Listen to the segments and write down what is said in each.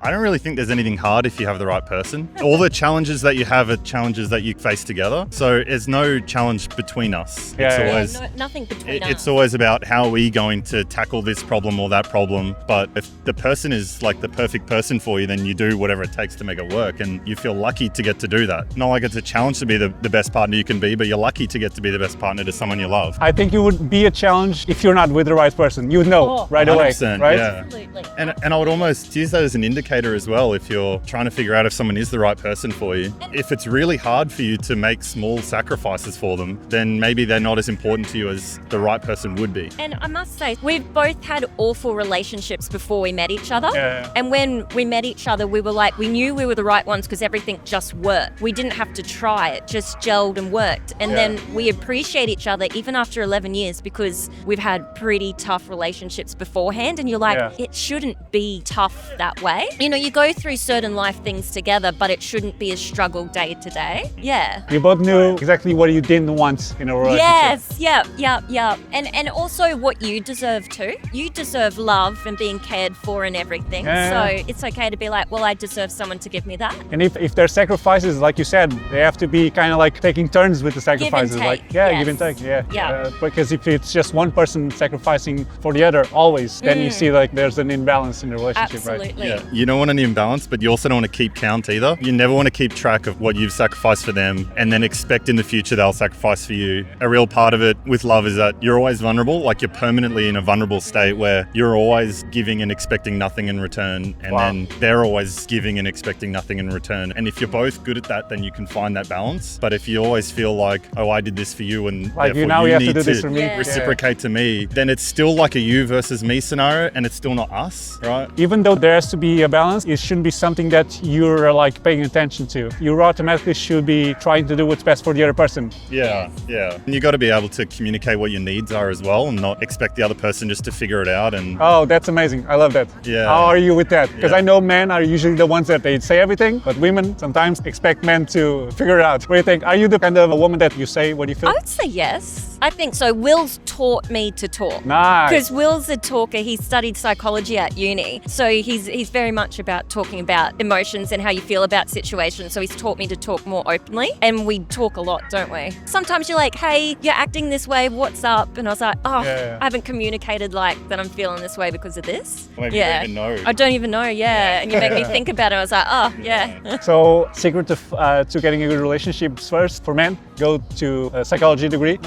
I don't really think there's anything hard if you have the right person. All the challenges that you have are challenges that you face together. So there's no challenge between us. Nothing between us. It's always about how are we going to tackle this problem or that problem. But if the person is like the perfect person for you, then you do whatever it takes to make it work. And you feel lucky to get to do that. Not like it's a challenge to be the best partner you can be, but you're lucky to get to be the best partner to someone you love. I think it would be a challenge if you're not with the right person. You would know right away, 100%, right? Yeah. Absolutely. And I would almost use that as an indicator as well if you're trying to figure out if someone is the right person for you. If it's really hard for you to make small sacrifices for them, then maybe they're not as important to you as the right person would be. And I must say, we've both had awful relationships before we met each other. Yeah. And when we met each other, we were like, we knew we were the right ones because everything just worked. We didn't have to try, it just gelled and worked. And then we appreciate each other even after 11 years because we've had pretty tough relationships beforehand. And you're like, it shouldn't be tough that way. You know, you go through certain life things together, but it shouldn't be a struggle day to day. Yeah. You both knew exactly what you didn't want in a relationship. Yes, yeah. And also what you deserve too. You deserve love and being cared for and everything. So it's okay to be like, well, I deserve someone to give me that. And if there's sacrifices, like you said, they have to be kind of like taking turns with the sacrifices. Give and take. Like, give and take. Yeah. Because if it's just one person sacrificing for the other always, then you see like there's an imbalance in the relationship, right? Absolutely. Yeah, you don't want an imbalance, but you also don't want to keep count either. You never want to keep track of what you've sacrificed for them and then expect in the future they'll sacrifice for you. A real part of it with love is that you're always vulnerable, like you're permanently in a vulnerable state where you're always giving and expecting nothing in return, and then they're always giving and expecting nothing in return. And if you're both good at that, then you can find that balance. But if you always feel like, oh, I did this for you and like therefore you have need to do this for me, reciprocate to me, then it's still like a you versus me scenario, and it's still not us, right? Even though there has to be a balance, it shouldn't be something that you're like paying attention to. You automatically should be trying to do what's best for the other person. Yeah. And you got to be able to communicate what your needs are as well and not expect the other person just to figure it out. And oh, that's amazing. I love that. Yeah. How are you with that? Because I know men are usually the ones that they say everything, but women sometimes expect men to figure it out. What do you think? Are you the kind of a woman that you say what you feel? I would say yes. I think so. Will's taught me to talk. Nice. Because Will's a talker. He studied psychology at uni. So he's very much about talking about emotions and how you feel about situations. So he's taught me to talk more openly. And we talk a lot, don't we? Sometimes you're like, hey, you're acting this way. What's up? And I was like, I haven't communicated like that I'm feeling this way because of this. Maybe you don't even know. I don't even know, And you make me think about it. I was like, oh, yeah. So secret to getting a good relationship first for men, go to a psychology degree.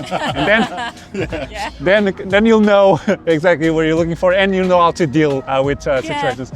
And then you'll know exactly what you're looking for and you'll know how to deal with situations.